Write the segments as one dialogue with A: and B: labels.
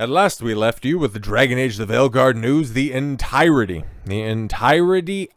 A: At last we left you with the Dragon Age the Veilguard news. The entirety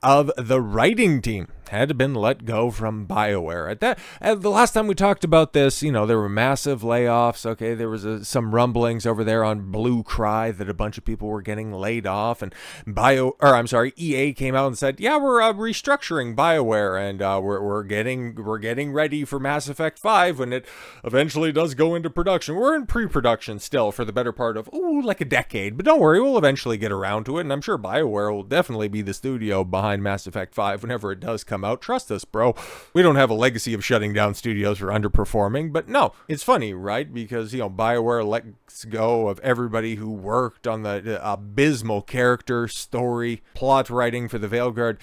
A: of the writing team had been let go from BioWare. At the last time we talked about this, there were massive layoffs. Okay, there was some rumblings over there on Blue Cry that a bunch of people were getting laid off, and EA came out and said, yeah, we're restructuring BioWare, and we're getting ready for Mass Effect 5 when it eventually does go into production. We're in pre-production still for the better part of like a decade, but don't worry, we'll eventually get around to it, and I'm sure BioWare will definitely be the studio behind Mass Effect 5 whenever it does come out. Trust us, bro. We don't have a legacy of shutting down studios for underperforming, but no, it's funny, right? Because, BioWare lets go of everybody who worked on the abysmal character, story, plot writing for the Veilguard,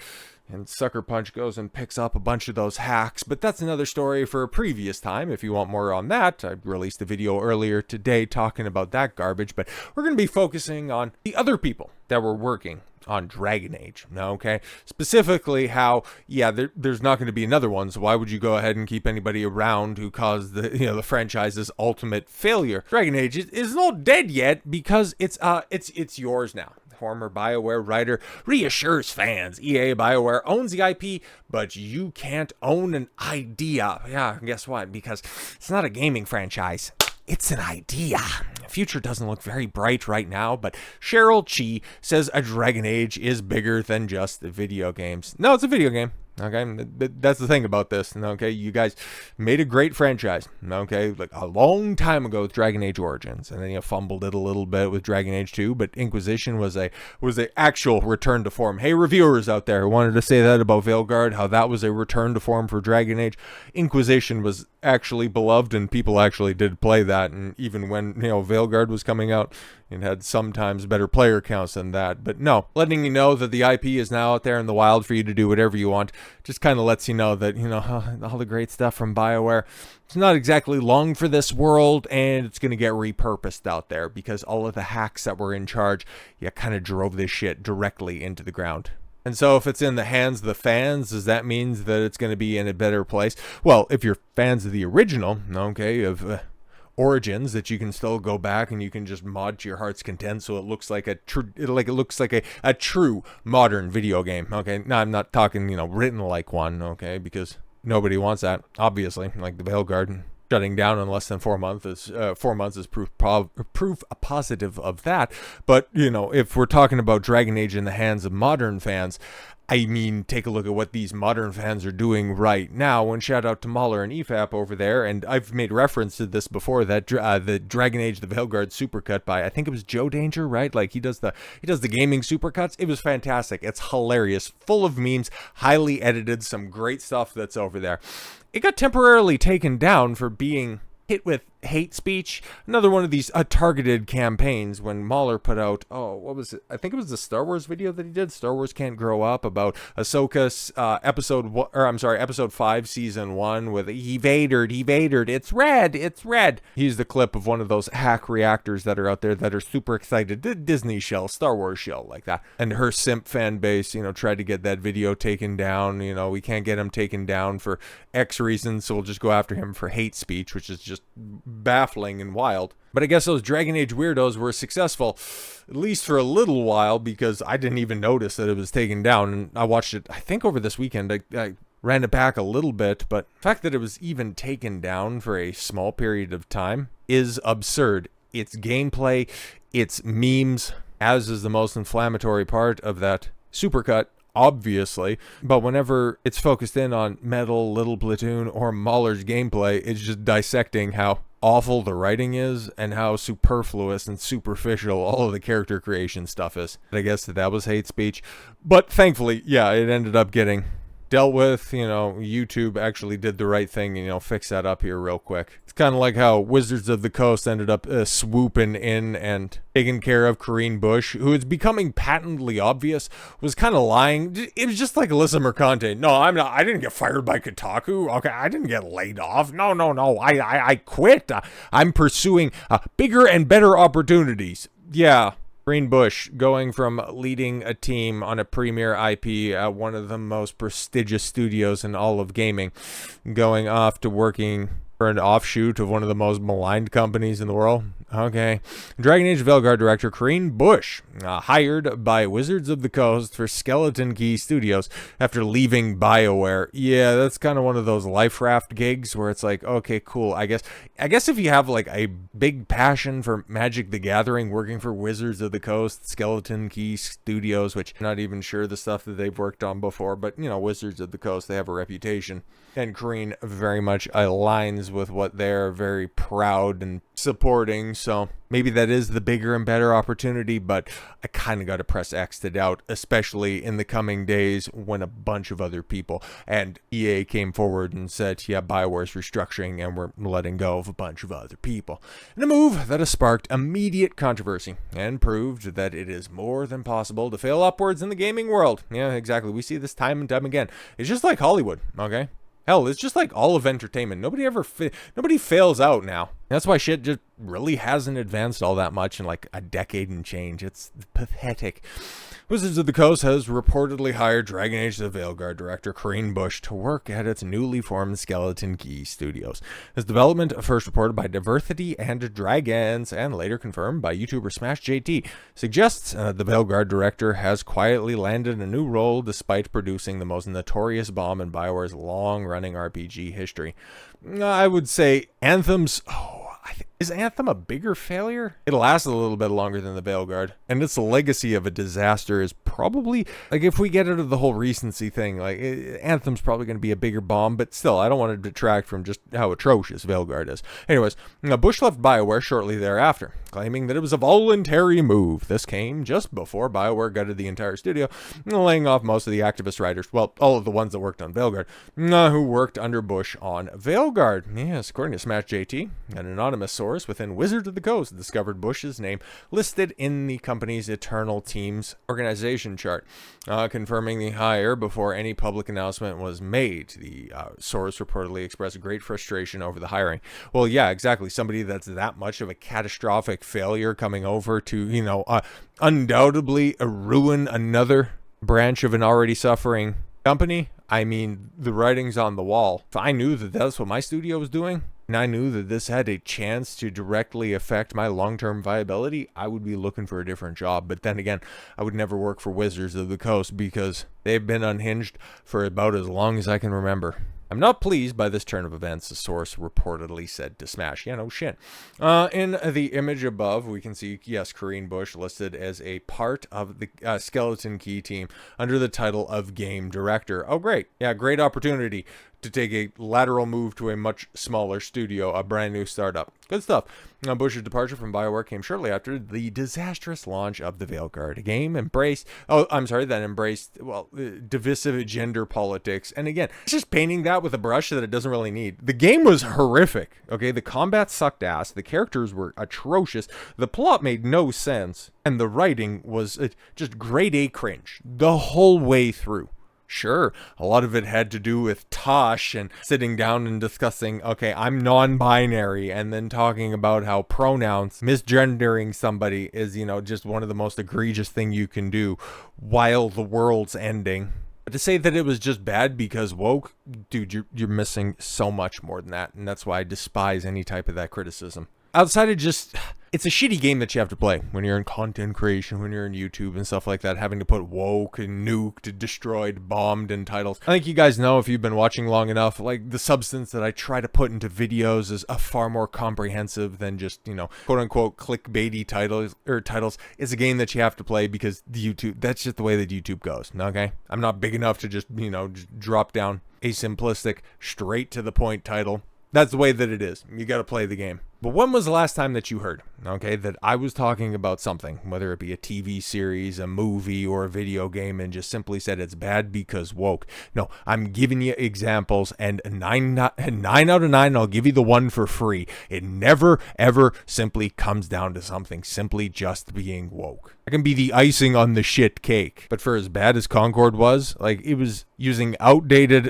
A: and Sucker Punch goes and picks up a bunch of those hacks. But that's another story for a previous time. If you want more on that, I released a video earlier today talking about that garbage. But we're going to be focusing on the other people that were working on Dragon Age, okay? Specifically how, there's not going to be another one, so why would you go ahead and keep anybody around who caused the franchise's ultimate failure? Dragon Age is not dead yet because it's yours now. Former BioWare writer reassures fans EA BioWare owns the IP, but you can't own an idea. Yeah, guess what? Because it's not a gaming franchise. It's an idea. The future doesn't look very bright right now, but Cheryl Chi says a Dragon Age is bigger than just the video games. No, it's a video game. Okay, that's the thing about this. Okay, you guys made a great franchise. Okay, like a long time ago with Dragon Age Origins, and then you fumbled it a little bit with Dragon Age 2. But Inquisition was a actual return to form. Hey, reviewers out there who wanted to say that about Veilguard, how that was a return to form for Dragon Age. Inquisition was actually beloved, and people actually did play that. And even when Veilguard was coming out, it had sometimes better player counts than that. But no, letting you know that the IP is now out there in the wild for you to do whatever you want just kind of lets you know that, all the great stuff from BioWare, it's not exactly long for this world, and it's going to get repurposed out there because all of the hacks that were in charge, kind of drove this shit directly into the ground. And so if it's in the hands of the fans, does that mean that it's going to be in a better place? Well, if you're fans of the original, of Origins, that you can still go back and you can just mod to your heart's content, so it looks like a true modern video game. Okay, now I'm not talking written like one. Okay, because nobody wants that, obviously. Like the Veilguard shutting down in less than 4 months is proof positive of that. But if we're talking about Dragon Age in the hands of modern fans, I mean, take a look at what these modern fans are doing right now. And shout out to Mahler and EFAP over there. And I've made reference to this before, that the Dragon Age the Veilguard supercut by, I think it was Joe Danger, right? Like he does the gaming supercuts. It was fantastic. It's hilarious, full of memes, highly edited, some great stuff that's over there. It got temporarily taken down for being hit with hate speech. Another one of these targeted campaigns when Mahler put out, what was it? I think it was the Star Wars video that he did, Star Wars Can't Grow Up, about Ahsoka's episode 5, season 1, with evadered, it's red. He's the clip of one of those hack reactors that are out there that are super excited. The Disney shell, Star Wars shell, like that. And her simp fan base, tried to get that video taken down. We can't get him taken down for X reasons, so we'll just go after him for hate speech, which is just baffling and wild. But I guess those Dragon Age weirdos were successful, at least for a little while, because I didn't even notice that it was taken down. And I watched it, I think, over this weekend. I ran it back a little bit, but the fact that it was even taken down for a small period of time is absurd. It's gameplay, it's memes, as is the most inflammatory part of that supercut, obviously. But whenever it's focused in on Metal, Little Platoon, or Mahler's gameplay, it's just dissecting how awful the writing is and how superfluous and superficial all of the character creation stuff is. I guess that was hate speech, but thankfully, it ended up getting dealt with. YouTube actually did the right thing, fix that up here real quick. It's kind of like how Wizards of the Coast ended up swooping in and taking care of Corrine Busche, who is becoming patently obvious, was kind of lying. It was just like Alyssa Mercante. No, I'm not. I didn't get fired by Kotaku. Okay, I didn't get laid off. No. I quit. I'm pursuing bigger and better opportunities. Yeah. Corrine Busche, going from leading a team on a premier IP at one of the most prestigious studios in all of gaming, going off to working for an offshoot of one of the most maligned companies in the world. Okay. Dragon Age Veilguard director Corrine Busche, hired by Wizards of the Coast for Skeleton Key Studios after leaving BioWare. Yeah, that's kind of one of those life raft gigs where it's like, okay, cool. I guess if you have like a big passion for Magic the Gathering, working for Wizards of the Coast, Skeleton Key Studios, which I'm not even sure the stuff that they've worked on before, but you know, Wizards of the Coast, they have a reputation. And Corrine very much aligns with what they're very proud and supporting, so maybe that is the bigger and better opportunity, but I kind of got to press X to doubt, especially in the coming days when a bunch of other people and EA came forward and said, yeah, BioWare's restructuring and we're letting go of a bunch of other people. In a move that has sparked immediate controversy and proved that it is more than possible to fail upwards in the gaming world. Yeah, exactly. We see this time and time again. It's just like Hollywood, okay? Hell, it's just like all of entertainment. Nobody fails out now. That's why shit just really hasn't advanced all that much in like a decade and change. It's pathetic. Wizards of the Coast has reportedly hired Dragon Age the Veilguard director Corrine Busche to work at its newly formed Skeleton Key Studios. This development, first reported by Diversity and Dragons and later confirmed by YouTuber Smash JT, suggests the Veilguard director has quietly landed a new role despite producing the most notorious bomb in BioWare's long-running RPG history. I would say Anthem's... Is Anthem a bigger failure? It lasted a little bit longer than the Veilguard, and its legacy of a disaster is probably, like, if we get out of the whole recency thing, like, Anthem's probably going to be a bigger bomb, but still, I don't want to detract from just how atrocious Veilguard is. Anyways, Busche left BioWare shortly thereafter, claiming that it was a voluntary move. This came just before BioWare gutted the entire studio, laying off most of the activist writers, well, all of the ones that worked on Veilguard, who worked under Busche on Veilguard. Yes, according to Smash JT, an anonymous source within Wizards of the Coast discovered Bush's name listed in the company's Eternal Teams organization chart, confirming the hire before any public announcement was made. The source reportedly expressed great frustration over the hiring. Well, yeah, exactly. Somebody that's that much of a catastrophic failure coming over to, undoubtedly ruin another branch of an already suffering company. I mean, the writing's on the wall. If I knew that that's what my studio was doing, and I knew that this had a chance to directly affect my long-term viability, I would be looking for a different job. But then again, I would never work for Wizards of the Coast because they've been unhinged for about as long as I can remember. I'm not pleased by this turn of events, the source reportedly said to Smash. Yeah, no shit. In the image above, we can see, yes, Corrine Busche listed as a part of the Skeleton Key team under the title of Game Director. Oh, great. Yeah, great opportunity to take a lateral move to a much smaller studio, a brand new startup. Good stuff. Bush's departure from BioWare came shortly after the disastrous launch of the Veilguard, a game that embraced, divisive gender politics. And again, it's just painting that with a brush that it doesn't really need. The game was horrific, okay? The combat sucked ass. The characters were atrocious. The plot made no sense. And the writing was just grade A cringe the whole way through. Sure, a lot of it had to do with Tosh and sitting down and discussing, okay, I'm non-binary, and then talking about how pronouns, misgendering somebody is, just one of the most egregious thing you can do while the world's ending. But to say that it was just bad because woke, dude, you're missing so much more than that, and that's why I despise any type of that criticism. Outside of just... It's a shitty game that you have to play when you're in content creation, when you're in YouTube and stuff like that, having to put woke and nuked, destroyed, bombed in titles. I think you guys know, if you've been watching long enough, like the substance that I try to put into videos is a far more comprehensive than just, quote unquote clickbaity titles. It's a game that you have to play because that's just the way that YouTube goes. Okay? I'm not big enough to just drop down a simplistic, straight to the point title. That's the way that it is. You got to play the game. But when was the last time that you heard, okay, that I was talking about something, whether it be a TV series, a movie, or a video game, and just simply said it's bad because woke? No, I'm giving you examples, and 9 out of 9, I'll give you the one for free. It never, ever simply comes down to something simply just being woke. It can be the icing on the shit cake. But for as bad as Concord was, like, it was using outdated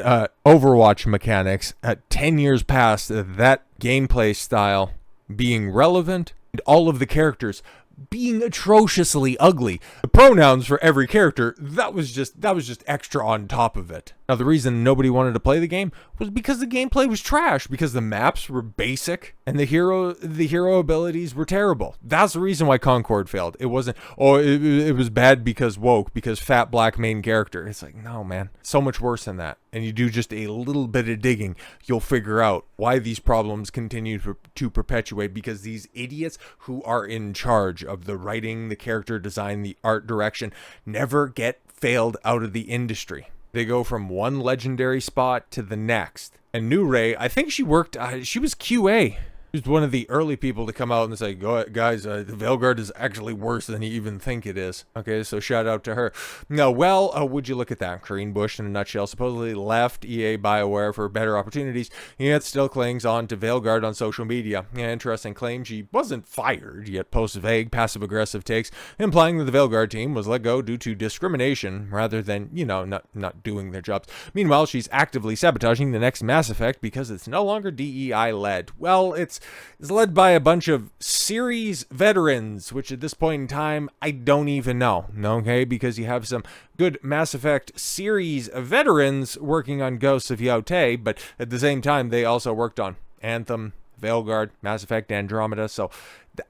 A: Overwatch mechanics 10 years past that gameplay style being relevant, and all of the characters being atrociously ugly. The pronouns for every character, that was just extra on top of it. Now, the reason nobody wanted to play the game was because the gameplay was trash, because the maps were basic and the hero abilities were terrible. That's the reason why Concord failed. It wasn't, oh, it was bad because woke, because fat black main character. It's like, no, man, so much worse than that. And you do just a little bit of digging, you'll figure out why these problems continue to perpetuate, because these idiots who are in charge of the writing, the character design, the art direction never get failed out of the industry. They go from one legendary spot to the next. And New Ray, I think she worked, she was QA. She was one of the early people to come out and say, "Go guys, the Veilguard is actually worse than you even think it is." Okay, so shout out to her. Now, well, would you look at that? Corrine Busche, in a nutshell, supposedly left EA BioWare for better opportunities, yet still clings on to Veilguard on social media. Yeah, interesting claim. She wasn't fired, yet posts vague, passive-aggressive takes, implying that the Veilguard team was let go due to discrimination, rather than, you know, not doing their jobs. Meanwhile, she's actively sabotaging the next Mass Effect because it's no longer DEI-led. Well, it's led by a bunch of series veterans, which at this point in time, I don't even know, okay? Because you have some good Mass Effect series veterans working on Ghosts of Yaote, but at the same time, they also worked on Anthem, Veilguard, Mass Effect Andromeda, so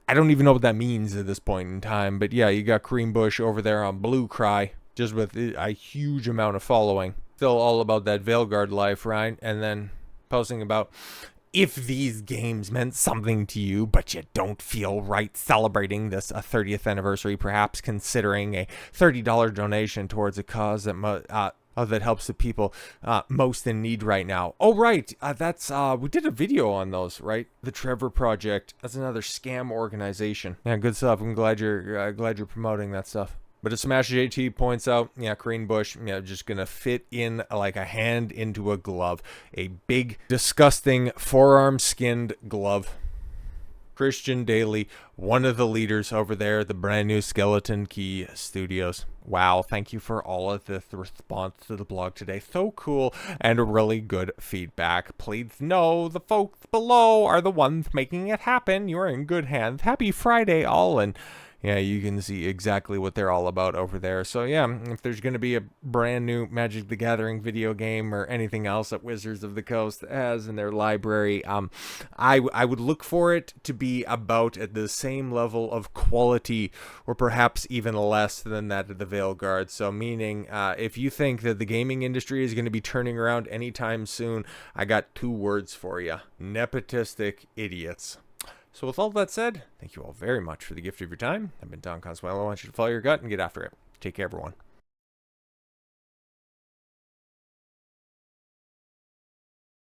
A: I don't even know what that means at this point in time. But yeah, you got Corrine Busche over there on Blue Cry, just with a huge amount of following. Still all about that Veilguard life, right? And then posting about, if these games meant something to you, but you don't feel right celebrating this 30th anniversary, perhaps considering a $30 donation towards a cause that that helps the people most in need right now. Oh, right. That's we did a video on those, right? The Trevor Project. That's another scam organization. Yeah, good stuff. I'm glad you're promoting that stuff. But as Smash JT points out, yeah, Corrine Busche, yeah, just gonna fit in like a hand into a glove. A big, disgusting, forearm-skinned glove. Christian Daly, one of the leaders over there, the brand new Skeleton Key Studios. Wow, thank you for all of the response to the blog today. So cool and really good feedback. Please know the folks below are the ones making it happen. You're in good hands. Happy Friday, all, and yeah, you can see exactly what they're all about over there. So yeah, if there's going to be a brand new Magic the Gathering video game or anything else that Wizards of the Coast has in their library, I would look for it to be about at the same level of quality, or perhaps even less than that of the Veilguard. So meaning, if you think that the gaming industry is going to be turning around anytime soon, I got 2 words for you: nepotistic idiots. So with all that said, thank you all very much for the gift of your time. I've been Don Consuelo. I want you to follow your gut and get after it. Take care, everyone.